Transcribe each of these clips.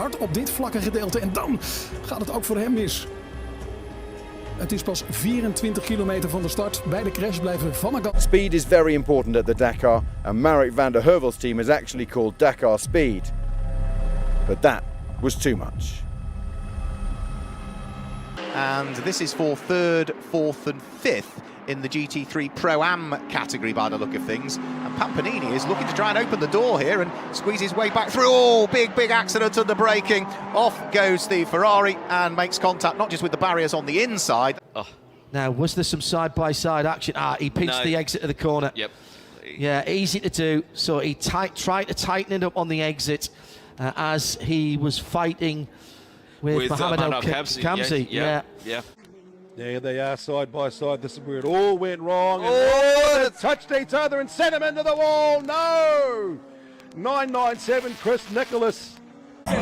hard op dit vlakke gedeelte en dan gaat het ook voor hem mis. Het is pas 24 kilometer van de start. Beide crash blijven van elkaar. Speed is very important at the Dakar, and Marek van der Heuvel's team is actually called Dakar Speed. But that was too much. And this is for 3rd, 4th and 5th in the GT3 Pro-Am category by the look of things. And Pampanini is looking to try and open the door here and squeeze his way back through. Oh, big accident under braking. Off goes the Ferrari and makes contact not just with the barriers on the inside. Oh. Now, was there some side-by-side action? He pinched the exit of the corner. Yep. Yeah, easy to do. So he tried to tighten it up on the exit as he was fighting with Mohamed El Kamsi. Yeah. There they are, side by side. This is where it all went wrong. Oh, and touched each other and sent him into the wall. No! 997, Chris Nicholas. Let's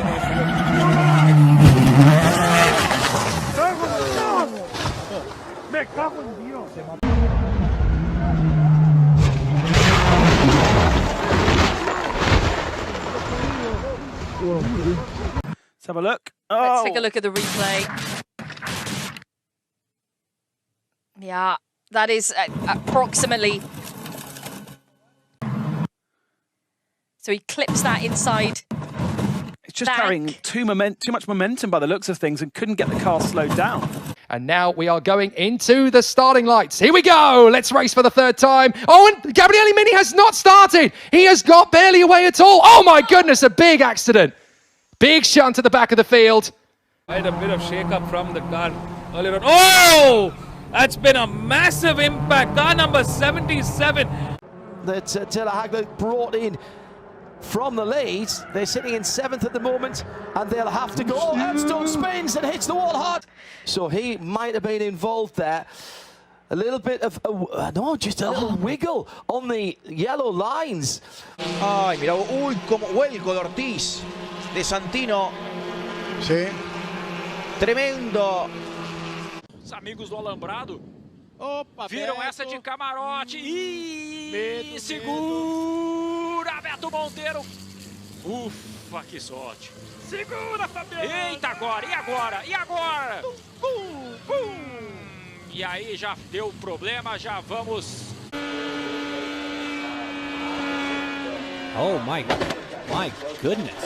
have a look. Let's take a look at the replay. Yeah, that is approximately. So he clips that inside. It's just carrying too much momentum by the looks of things and couldn't get the car slowed down. And now we are going into the starting lights. Here we go. Let's race for the 3rd time. Oh, and Gabriele Mini has not started. He has got barely away at all. Oh my goodness, a big accident. Big shunt to the back of the field. I had a bit of shake-up from the car earlier on. Oh! That's been a massive impact. Car number 77. That Taylor Hagler brought in from the lead. They're sitting in 7th at the moment, and they'll have to go. Oh, Edstone spins and hits the wall hard. So he might have been involved there. A little bit of, just a little wiggle on the yellow lines. Ay, mira, uy, como huelgo de Ortiz, de Santino. Sí. Tremendo. Os amigos do Alambrado viram Beto. Essa de camarote. Ih, segura, Beto Monteiro. Ufa, que sorte. Segura, Fabiano. Eita, agora, e agora? E agora? E aí já deu problema, já vamos. Oh my goodness.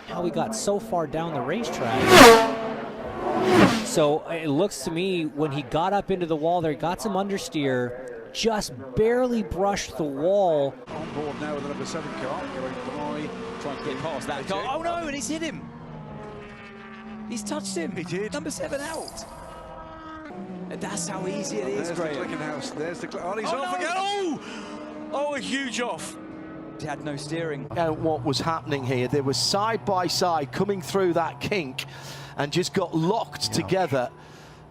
How we got so far down the racetrack. So it looks to me when he got up into the wall there, got some understeer, just barely brushed the wall. On board now with the number 7 car, going by, trying to get past that car. Oh no, and he's hit him. He's touched him. He did. Number 7 out. And that's how easy it is, There's Graham. the clicking house. There's the oh, he's Oh, off no. again. Oh! Oh, a huge off. He had no steering. And what was happening here, they were side by side coming through that kink and just got locked together.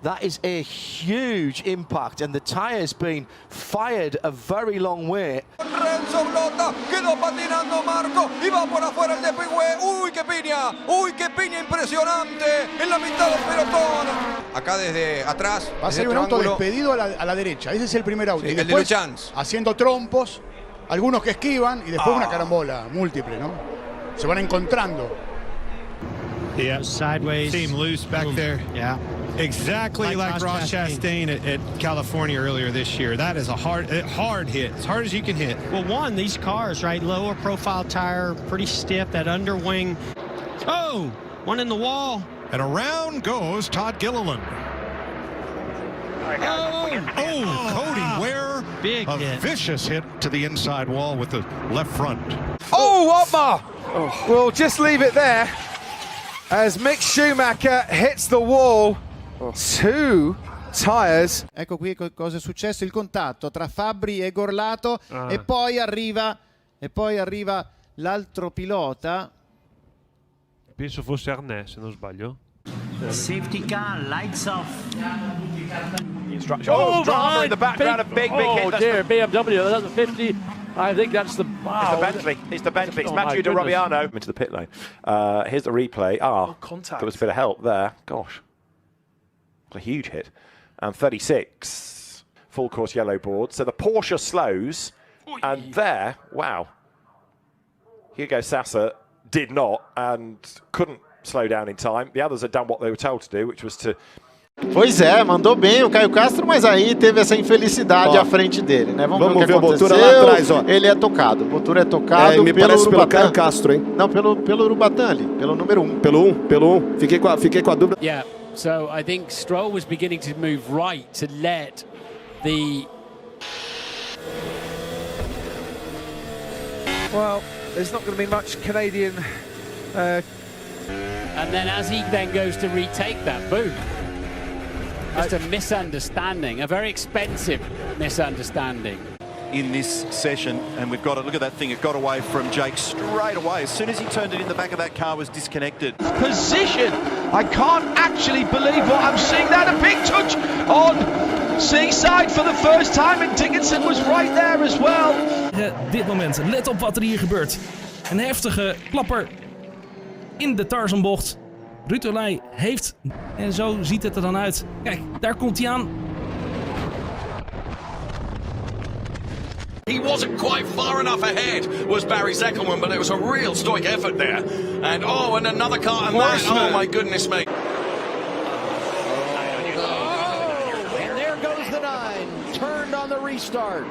That is a huge impact, and the tire's been fired a very long way. Renzo Blota, quedó patinando Marco y va por afuera el despegüe. ¡Uy, qué piña! ¡Uy, qué piña impresionante! En la mitad del pelotón. Acá desde atrás. Va a ser un auto despedido a la derecha. Ese es el primer auto. Sí, y el después, de Luchans. haciendo trompos, algunos que esquivan y después una carambola múltiple, ¿no? Se van encontrando. Yeah, sideways. Seem loose back there. Yeah. Exactly like Ross Chastain at California earlier this year. That is a hard hit, as hard as you can hit. Well, one, these cars, right, lower profile tire, pretty stiff, that underwing. Oh, one in the wall. And around goes Todd Gilliland. Cody Ware, big hit. Vicious hit to the inside wall with the left front. Oh, Otmar! We'll just leave it there as Mick Schumacher hits the wall. 2 tires. Ecco qui cosa è successo, il contatto tra Fabbri e Gorlato e poi arriva l'altro pilota. Penso fosse Arnè, se non sbaglio. Safety car, lights off. Instruction. Oh, drama in the background, a big hit. Oh dear, BMW, that's a 50. I think that's the... Wow. It's the Bentley. It's Matthew De Robiano into the pit lane. Here's the replay. Contact. There was a bit of help there. Gosh. A huge hit. And 36. Full course yellow board. So the Porsche slows. And there, wow. Hugo Sassa did not and couldn't slow down in time. The others had done what they were told to do, which was to... Pois é, mandou bem o Caio Castro, mas aí teve essa infelicidade à frente dele, né? Vamos ver o que aconteceu. Botura lá atrás, ó. Ele é tocado. O Botura é tocado me pelo parece Urubatã. pelo Caio Castro, hein? Não, pelo Urubatã ali, pelo número 1. Pelo 1. Fiquei com a dúvida. Yeah, so I think Stroll was beginning to move right to let the... Well, there's not going to be much Canadian... And then as he then goes to retake that, boom. Just a misunderstanding, a very expensive misunderstanding. In this session, and we've got it, look at that thing, it got away from Jake straight away. As soon as he turned it in, the back of that car was disconnected. Position! I can't actually believe what I'm seeing. That a big touch on Seaside for the first time, and Dickinson was right there as well. Dit moment, let op wat er hier gebeurt. Een heftige klapper in de Tarzanbocht. Ruud Olij heeft, en zo ziet het er dan uit. Kijk, daar komt hij aan. He wasn't quite far enough ahead, was Barry Zeckelman, but it was a real stoic effort there. And and another car, and that, oh my goodness me. And there goes the 9, turned on the restart.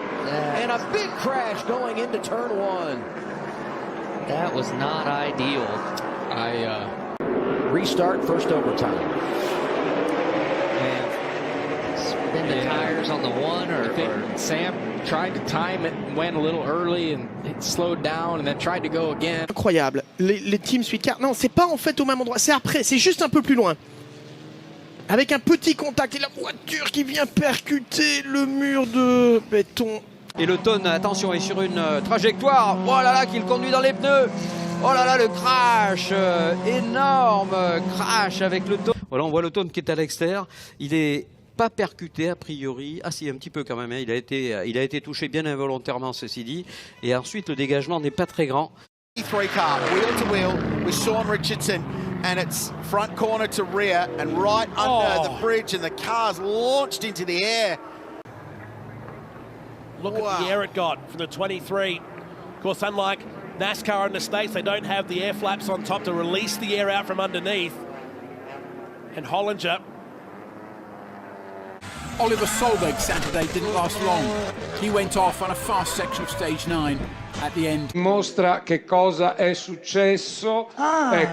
And a big crash going into turn 1. That was not ideal. Restart, first overtime. And spin the tires on the 1 or Sam tried to time it, went a little early and it slowed down and then tried to go again. Incroyable. Les teams suite car non, c'est pas en fait au même endroit, c'est après, c'est juste un peu plus loin. Avec un petit contact et la voiture qui vient percuter le mur de béton. Et le tonne, attention, est sur une trajectoire. Oh là là, qu'il conduit dans les pneus. Oh là là, le crash, énorme crash avec le tonne. Voilà, on voit le tonne qui est à l'extérieur. Il est pas percuté a priori. Ah si, un petit peu quand même. Hein. Il a été touché bien involontairement, ceci dit. Et ensuite, le dégagement n'est pas très grand. 3 car, wheel to wheel with Sean Richardson, and it's front corner to rear and right under the bridge, and the car's launched into the air. Look at the air it got from the 23. Of course, unlike NASCAR in the States, they don't have the air flaps on top to release the air out from underneath. And Hollinger. Oliver Solberg Saturday didn't last long. He went off on a fast section of stage 9 at the end. Mostra che cosa è successo.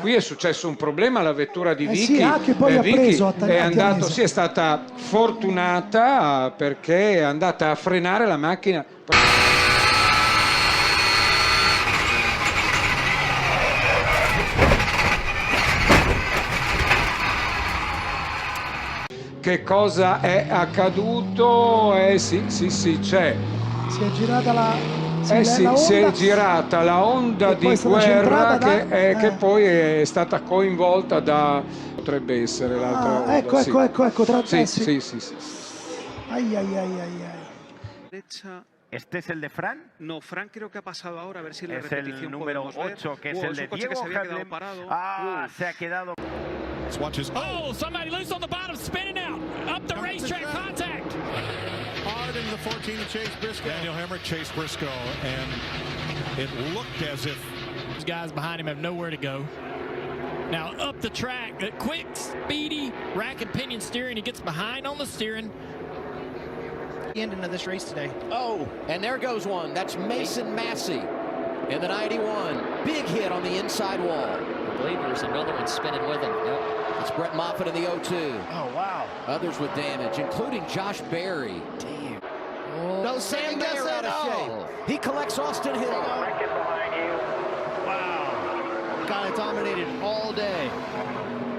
Qui è successo un problema alla vettura di Vicky. Che poi ha preso è andato, sì, è stata fortunata perché è andata a frenare la macchina. Che cosa è accaduto? Sì, c'è. Si è girata la... si è girata la Honda di guerra che poi è stata coinvolta da... potrebbe essere l'altra Honda. Ecco, tra sì. Ay. ¿Este es el de Fran? No, Fran creo que ha pasado ahora, a ver si la es repetición el número podemos ver. 8, que es el de coche que Diego se había quedado parado. se ha quedado... Oh, somebody loose on the bottom, spinning out. Up the racetrack, contact. Hard into the 14 to Chase Briscoe. Daniel Hemrick chased Briscoe, and it looked as if those guys behind him have nowhere to go. Now up the track, quick, speedy, rack and pinion steering. He gets behind on the steering. Ending of this race today. Oh, and there goes one. That's Mason Massey in the 91. Big hit on the inside wall. I believe there's another one spinning with him. Yep. It's Brett Moffitt in the 02. Oh, wow. Others with damage, including Josh Berry. Damn. Oh, no, Sam Mayer out of shape. He collects Austin Hill. Wow. Guy dominated all day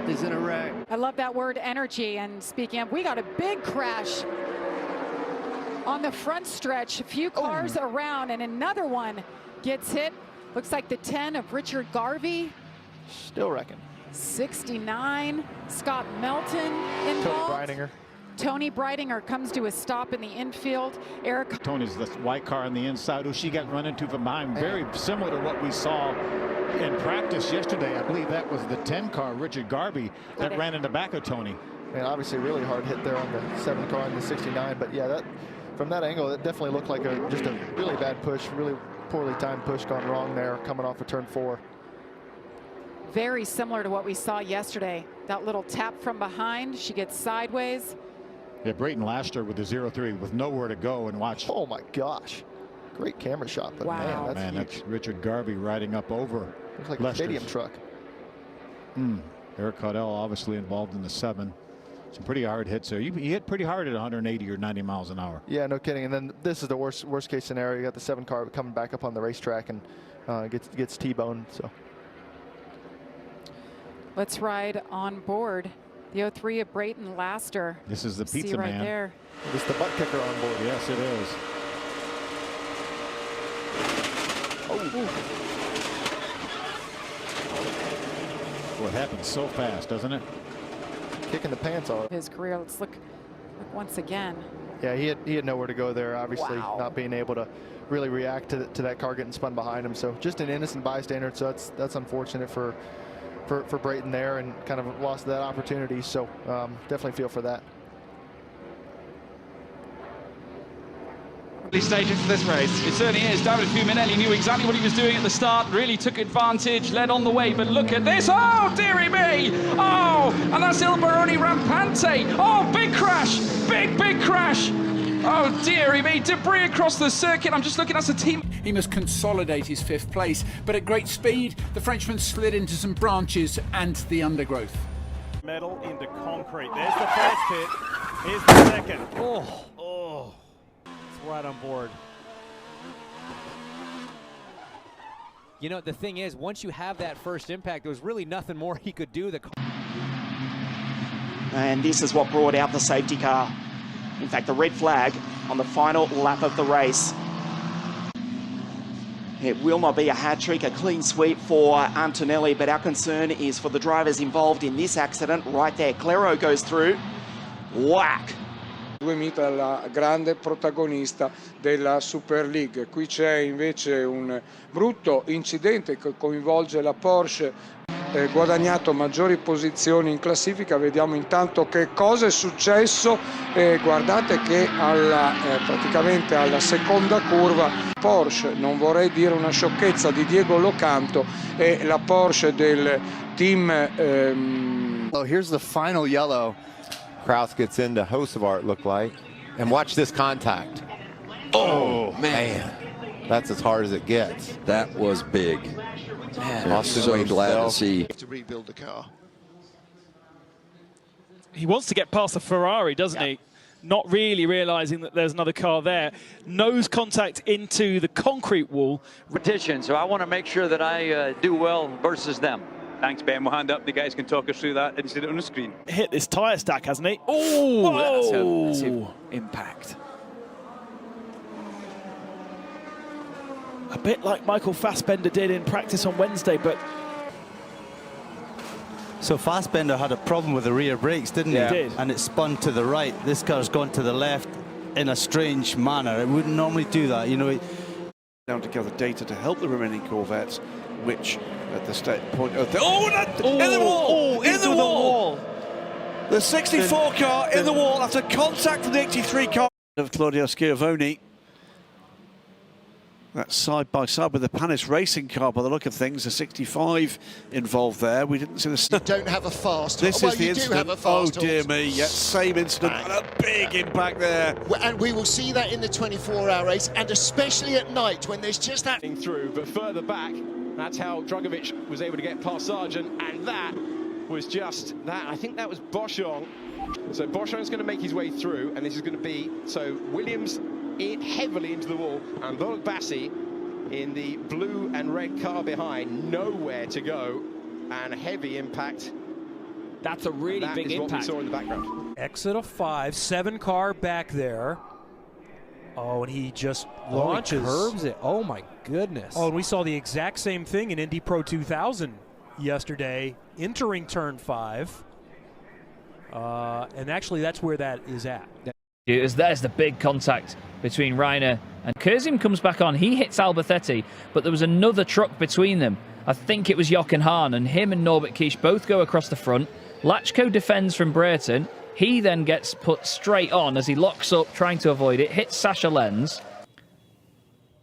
is in a wreck. I love that word energy. And speaking of, we got a big crash on the front stretch. A few cars around, and another one gets hit. Looks like the 10 of Richard Garvey. Still wrecking. 69, Scott Melton involved. Tony Breidinger comes to a stop in the infield. Tony's the white car on the inside, who she got run into from behind. Very similar to what we saw in practice yesterday. I believe that was the 10 car, Richard Garvey, that ran in the back of Tony. And obviously really hard hit there on the 7 car and the 69. But yeah, that from that angle, it definitely looked like just a really bad push, really poorly timed push gone wrong there, coming off of turn 4. very similar to what we saw yesterday. That little tap from behind, she gets sideways. Yeah, Brayton Laster with the 0-3 with nowhere to go, and watch. Oh my gosh. Great camera shot, but wow. man, that's Richard Garvey riding up over. Looks like Lester's. a stadium truck. Eric Caudell obviously involved in the 7. Some pretty hard hits there. He hit pretty hard at 180 or 90 miles an hour. Yeah, no kidding. And then this is the worst case scenario. You got the 7 car coming back up on the racetrack and gets T-boned. So let's ride on board the 03 of Brayton Laster. This is the pizza right man. There. This is the butt kicker on board. Yes, it is. Well, it happens so fast, doesn't it? Kicking the pants off his career. Let's look once again. Yeah, he had nowhere to go there. Obviously, wow. Not being able to really react to that car getting spun behind him. So just an innocent bystander. So that's unfortunate for Brayton there, and kind of lost that opportunity. So definitely feel for that. Stages for this race. It certainly is. Davide Fuminelli knew exactly what he was doing at the start, really took advantage, led on the way, but look at this. Oh, dearie me. Oh, and that's Il Baroni Rampante. Oh, big crash. Big crash. Oh, dearie me. Debris across the circuit. I'm just looking at the team. He must consolidate his 5th place, but at great speed, the Frenchman slid into some branches and the undergrowth. Metal into concrete. There's the first hit. Here's the second. Oh. Right on board. You know, the thing is, once you have that first impact, there was really nothing more he could do. And this is what brought out the safety car. In fact, the red flag on the final lap of the race. It will not be a hat-trick, a clean sweep for Antonelli, but our concern is for the drivers involved in this accident. Right there, Claro goes through. Whack! Mita la grande protagonista della Super League. Qui c'è invece un brutto incidente che coinvolge la Porsche, guadagnato maggiori posizioni in classifica. Vediamo intanto che cosa è successo. Guardate che praticamente alla seconda curva Porsche, non vorrei dire una sciocchezza, di Diego Locanto, e la Porsche del team. Oh, here's the final yellow. Kraus gets into Hosevart, it looked like. And watch this contact. Oh, man. That's as hard as it gets. That was big. Man, I'm so glad to see. To rebuild the car. He wants to get past the Ferrari, doesn't he? Not really realizing that there's another car there. Nose contact into the concrete wall. Competition, so I want to make sure that I do well versus them. Thanks, Ben. We'll hand up. The guys can talk us through that and see it on the screen. Hit this tyre stack, hasn't he? Oh, that's a massive impact. A bit like Michael Fassbender did in practice on Wednesday, but... So Fassbender had a problem with the rear brakes, didn't he? He did. And it spun to the right. This car's gone to the left in a strange manner. It wouldn't normally do that, you know. Down to gather data to help the remaining Corvettes, which at the state point of the in the wall, in the wall. The 64 car in the wall after contact from the 83 car of Claudio Schiavone. That's side by side with the Panis racing car by the look of things. The 65 involved there. We didn't see the. You don't have a fast. This well, is the you incident. Do have a fast oh dear me! Yes, same incident and a big impact there. And we will see that in the 24-hour race, and especially at night when there's just that through. But further back, that's how Dragovic was able to get past Sargent, and that was just that. I think that was Boschong. So Boschong's going to make his way through, and this is going to be so Williams heavily into the wall, and Volk Bassi in the blue and red car behind, nowhere to go, and heavy impact. That's a really big impact. What we saw in the background. Exit of 5, 7 car back there. Oh, and he just launches. He curves it. Oh my goodness. Oh, and we saw the exact same thing in Indy Pro 2000 yesterday, entering turn 5. And actually, that's where that is at. There's the big contact between Reiner and Kurzim comes back on. He hits Alberthetti, but there was another truck between them. I think it was Jochen Hahn, and him and Norbert Kish both go across the front. Lachko defends from Brereton. He then gets put straight on as he locks up, trying to avoid it. Hits Sasha Lenz.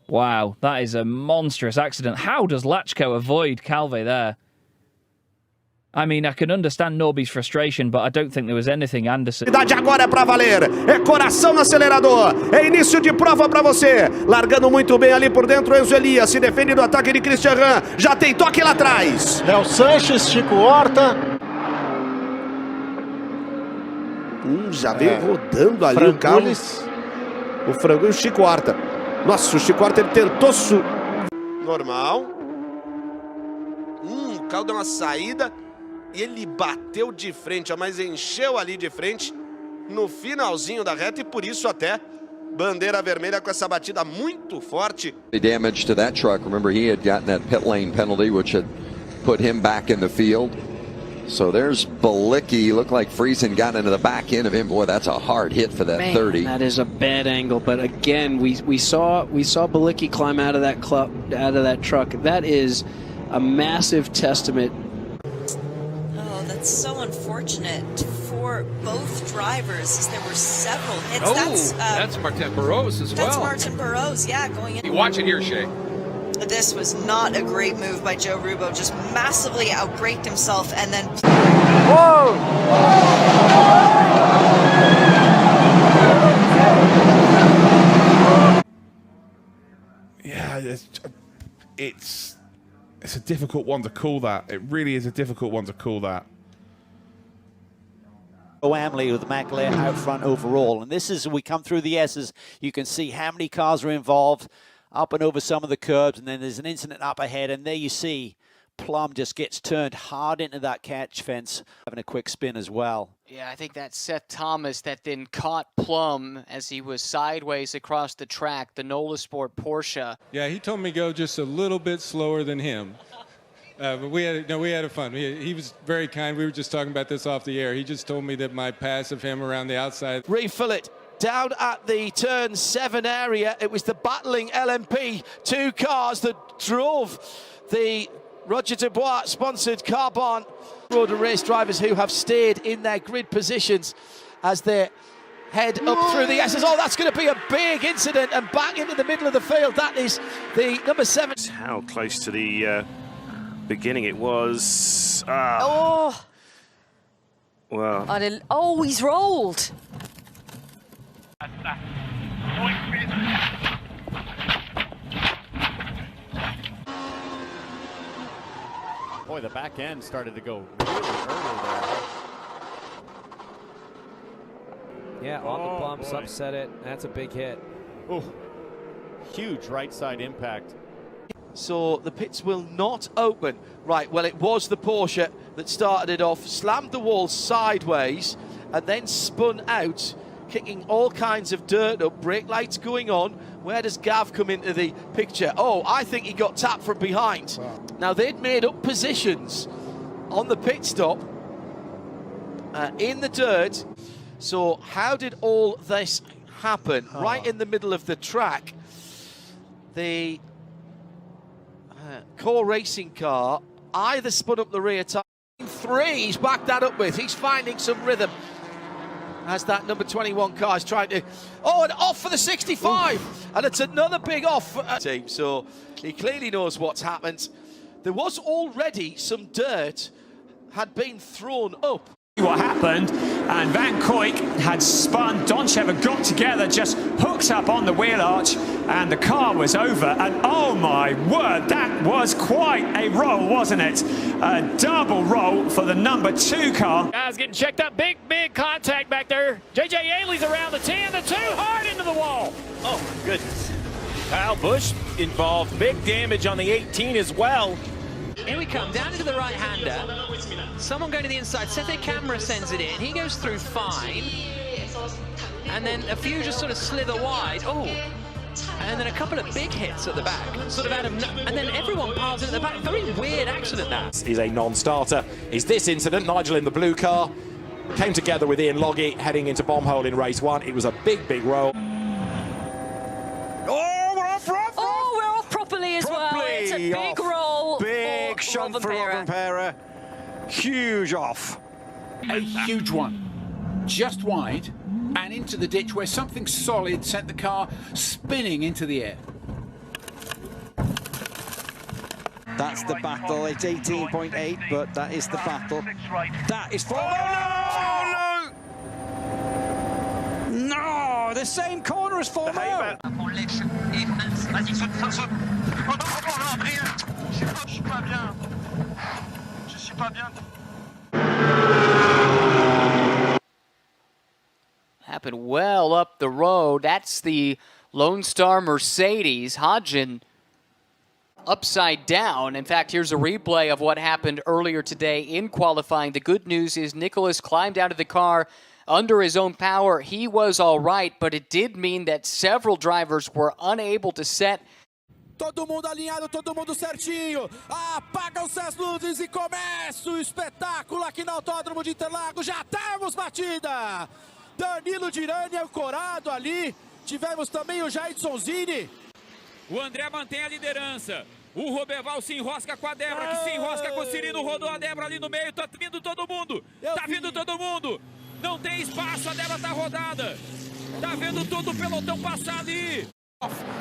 Wow, that is a monstrous accident. How does Lachko avoid Calve there? I mean, I can understand Norby's frustration, but I don't think there was anything Anderson. Agora é pra valer, é coração no acelerador, é início de prova pra você. Largando muito bem ali por dentro, Enzo Elias se defende do ataque de Christian Ran, já tem toque lá atrás. Léo Sanches, Chico Horta. Já veio rodando ali o carro. O Frango e o Chico Horta. Nossa, o Chico Horta ele tentou normal. O carro deu uma saída. E ele bateu de frente, mas encheu ali de frente no finalzinho da reta e por isso até bandeira vermelha com essa batida muito forte. The damage to that truck. Remember, he had gotten that pit lane penalty, which had put him back in the field. So there's Balicki. Looked like Friesen got into the back end of him. Boy, that's a hard hit for that. Man, 30. That is a bad angle. But again, we saw Balicki climb out of that truck. That is a massive testament. It's so unfortunate for both drivers as there were several hits. Oh, that's Martin Barros as well. That's Martin Barros, yeah, going in. You watch it here, Shay. This was not a great move by Joe Rubo, just massively outbraked himself and then... Whoa! Yeah, it's a difficult one to call that. It really is a difficult one to call that. Amley with McLaren out front overall. And this is, we come through the S's, you can see how many cars are involved up and over some of the curbs, and then there's an incident up ahead, and there you see Plum just gets turned hard into that catch fence, having a quick spin as well. Yeah, I think that's Seth Thomas that then caught Plum as he was sideways across the track, the Motorsport Porsche. Yeah, he told me go just a little bit slower than him. But we had fun. He was very kind. We were just talking about this off the air. He just told me that my pass of him around the outside. Refill it. Down at the turn 7 area, it was the battling LMP 2 cars that drove the Roger Dubois sponsored Carbon Road race drivers who have stayed in their grid positions as they head up through the S's. Oh, that's going to be a big incident, and back into the middle of the field. That is the number 7. How close to the beginning it was. Oh! Well. Oh, he's rolled. Boy, the back end started to go really early there. Yeah, on the bumps, upset it. That's a big hit. Oh, huge right side impact. So the pits will not open. Right, well, it was the Porsche that started it off, slammed the wall sideways, and then spun out, kicking all kinds of dirt up, brake lights going on. Where does Gav come into the picture? Oh, I think he got tapped from behind. Wow. Now, they'd made up positions on the pit stop in the dirt. So how did all this happen? Right in the middle of the track, the core racing car either spun up the rear tire. 3 he's backed that up with. He's finding some rhythm as that number 21 car is trying to... Oh, and off for the 65! Oof. And it's another big off for a team, so he clearly knows what's happened. There was already some dirt had been thrown up. What happened, and Van Koyk had spun. Donchev got together, just hooked up on the wheel arch, and the car was over. And oh my word, that was quite a roll, wasn't it? A double roll for the number 2 car. Guys getting checked up, big contact back there. JJ Ailey's around the 10, the 2 hard into the wall. Oh my goodness. Kyle Busch involved, big damage on the 18 as well. Here we come, down into the right-hander. Someone going to the inside. Sete Camera sends it in. He goes through fine. And then a few just sort of slither wide. Oh. And then a couple of big hits at the back. Sort of out of... And then everyone piles in at the back. Very weird accident, that. He's a non-starter. Is this incident, Nigel in the blue car, came together with Ian Logie heading into bomb hole in race 1. It was a big, big roll. Oh, we're off, Oh, we're off properly as well. It's a big roll. Big shunt for Rovanpera. Huge off. A huge one. Just wide and into the ditch where something solid sent the car spinning into the air. That's the battle. It's 18.8, but that is the battle. That is for... Oh, no! No! The same corner as Formel. Happened well up the road. That's the Lone Star Mercedes. Hodgin upside down. In fact, here's a replay of what happened earlier today in qualifying. The good news is Nicholas climbed out of the car under his own power. He was all right, but it did mean that several drivers were unable to set. Todo mundo alinhado, todo mundo certinho. Apagam-se as luzes e começa o espetáculo aqui no Autódromo de Interlagos. Já temos batida. Danilo Dirani ancorado ali. Tivemos também o Jaidson Zini. O André mantém a liderança. O Roberval se enrosca com a Débora, que se enrosca com o Cirino. Rodou a Débora ali no meio. Tá vindo todo mundo. Tá vindo todo mundo. Não tem espaço, a Débora tá rodada. Tá vendo todo o pelotão passar ali.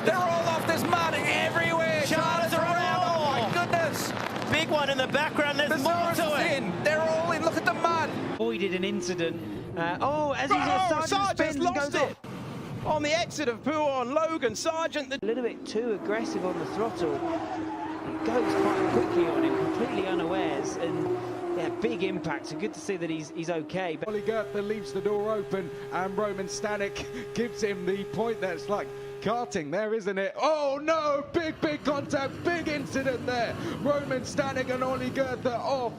They're all off. There's mud everywhere. Charles around. Oh my goodness. Big one in the background. There's more to it. They're all in. Look at the mud. Avoided an incident. As Sargent spins and goes off. On the exit of Pouon, Logan Sargent. A little bit too aggressive on the throttle. It goes quite quickly on him, completely unawares. And yeah, big impact. So good to see that he's okay. Ollie Goethe leaves the door open and Roman Stanek gives him the point that's like karting there, isn't it? Oh no, big contact, big incident there. Roman Stanek and Ollie Goethe off.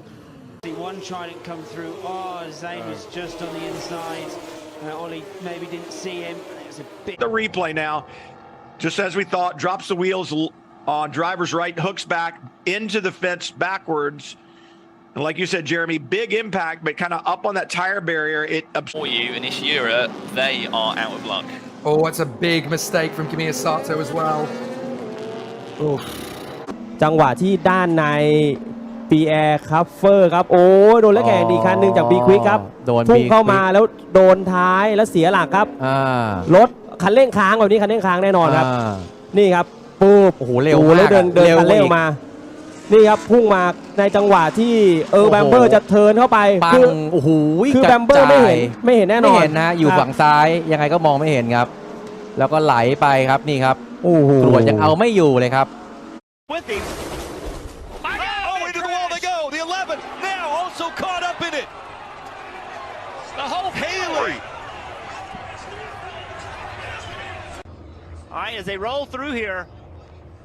One trident come through. Oh, Zane was just on the inside. Ollie maybe didn't see him. It was a bit... The replay now, just as we thought, drops the wheels on driver's right, hooks back into the fence backwards. And like you said, Jeremy, big impact, but kind of up on that tire barrier. For you in Ishihara, they are out of luck. Oh, it's a big mistake from Kimiya Sato as well. จังหวะที่ด้านในปีแอร์คัฟเฟอร์ครับโอ้โดนแล้วแข่งดีคันหนึ่งจากบีควิกครับพุ่งเข้ามาแล้วโดนท้ายแล้วเสียหลักครับรถคันเร่งค้างแบบนี้คันเร่งค้างแน่นอนครับนี่ครับปุ๊บโอ้โหเร็วแล้วเดินคันเร่งมานี่ครับพุ่งมาในจังหวะที่แบมเบอร์จะเทิร์นเข้าไปคือโอ้โหคือแบมเบอร์ไม่เห็นแน่นอนไม่เห็นนะอยู่ฝั่งซ้ายยังไงก็มองไม่เห็นครับแล้วก็ไหลไปครับนี่ครับโอ้โหตรวจยังเอาไม่อยู่เลยครับ The 11 now also caught up in it. The whole Haley. All right, as they roll through here,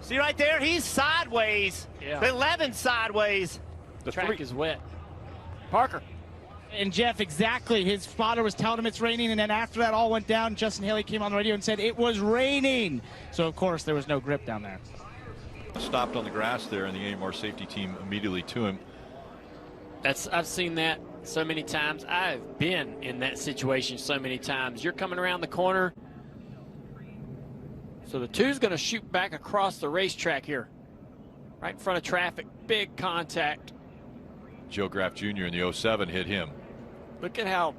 see right there, he's sideways. Yeah. The 11 sideways. The track is wet. Parker. And Jeff, exactly. His spotter was telling him it's raining, and then after that all went down, Justin Haley came on the radio and said it was raining. So, of course, there was no grip down there. Stopped on the grass there, and the AMR safety team immediately to him. I've seen that so many times. I've been in that situation so many times. You're coming around the corner. So the two's going to shoot back across the racetrack here. Right in front of traffic. Big contact. Joe Graff Jr. in the 07 hit him. Look at how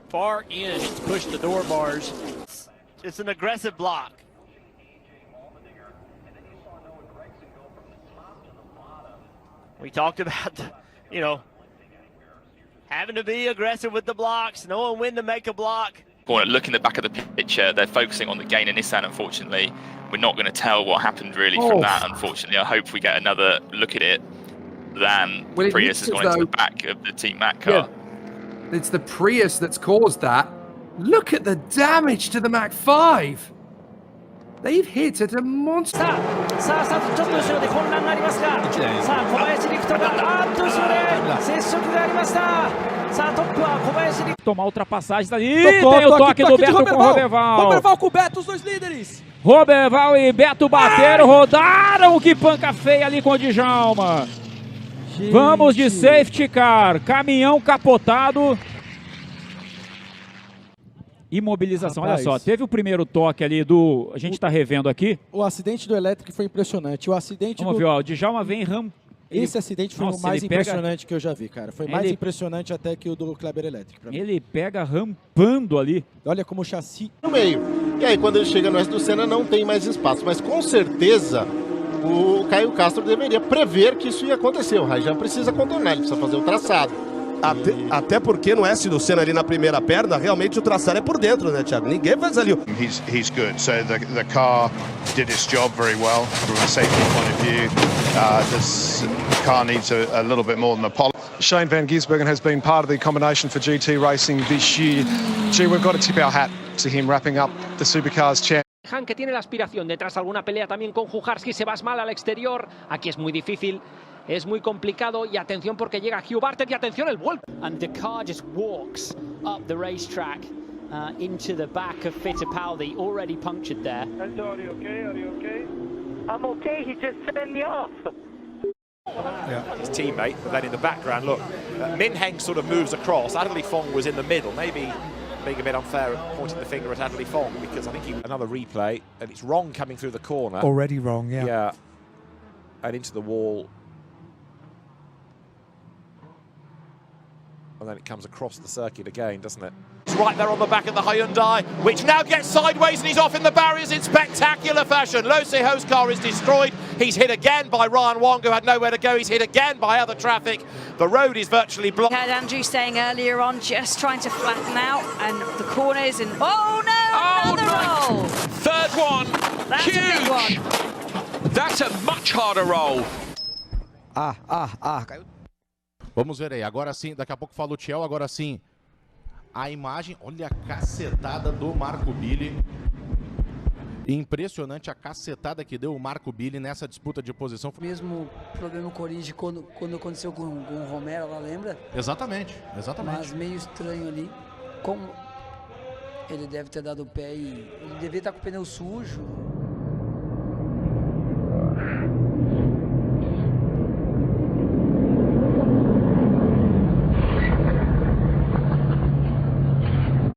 far in it's pushed the door bars. It's an aggressive block. We talked about, having to be aggressive with the blocks, knowing when to make a block. Look in the back of the picture, they're focusing on the gain in Nissan, unfortunately. We're not going to tell what happened really from that, unfortunately. I hope we get another look at it than the Prius has gone into the back of the Team Mac car. Yeah. It's the Prius that's caused that. Look at the damage to the Mac 5. They've hit at a monster. さあスタートちょっと後ろで混乱がありますが、さあ小林陸斗が後ろで接触がありました。さあトップは小林陸斗。 Tomar ultrapassagens ali. Tem o toque do Beto com o Roberval. Roberval com o Beto, os dois líderes. Roberval e Beto bateram, rodaram. Que panca feia ali com o Djalma. Vamos de safety car. Caminhão capotado. Imobilização, Rapaz, olha só, teve o primeiro toque ali do... A gente está revendo aqui. O acidente do elétrico foi impressionante. O acidente Vamos ver, ó, o Djalma vem Esse acidente foi o mais impressionante que eu já vi, cara. Foi mais impressionante até que o do Kleber Elétrico. Ele pega rampando ali. Olha como o chassi... No meio. E aí, quando ele chega no resto do Senna, não tem mais espaço. Mas com certeza, o Caio Castro deveria prever que isso ia acontecer. O Rajan precisa contornar, ele precisa fazer o traçado. Até porque no S do Senna ali na primeira perna, realmente o traçado é por dentro, né, Thiago? Ninguém faz ali. He's good. So the car did its job very well from a safety point of view. This car needs a little bit more than a polish. Shane van Gisbergen has been part of the combination for GT racing this year. Gee, we've got to tip our hat to him wrapping up the Supercars champ. Han, que tiene la aspiración de tras alguna pelea también con Jujarski, se va mal al exterior. Aquí es muy difícil, es muy complicado. Y atención porque llega Hugh Barter y atención el vuelco. And the car just walks up the racetrack into the back of Fittipaldi, already punctured there. Are you okay? Are you okay? I'm okay, he just sent me off. His teammate, but then in the background, look, Min Heng sort of moves across. Adderley Fong was in the middle, maybe being a bit unfair at pointing the finger at Adderley Fong, because I think another replay, and it's wrong coming through the corner. Already wrong, yeah. Yeah, and into the wall. And then it comes across the circuit again, doesn't it? It's right there on the back of the Hyundai, which now gets sideways and he's off in the barriers in spectacular fashion. Lo Seho's car is destroyed. He's hit again by Ryan Wong, who had nowhere to go. He's hit again by other traffic. The road is virtually blocked. Heard Andrew saying earlier on, just trying to flatten out, and the corners, and oh no, another roll. Third one. That's huge. a big one. That's a much harder roll. Vamos ver aí, agora sim, daqui a pouco fala o Thiel, agora sim. A imagem, olha a cacetada do Marco Billy. Impressionante a cacetada que deu o Marco Billy nessa disputa de posição. Mesmo problema Corrige quando aconteceu com o Romero, lá lembra? Exatamente, exatamente. Mas meio estranho ali. Como ele deve ter dado o pé e ele devia estar com o pneu sujo.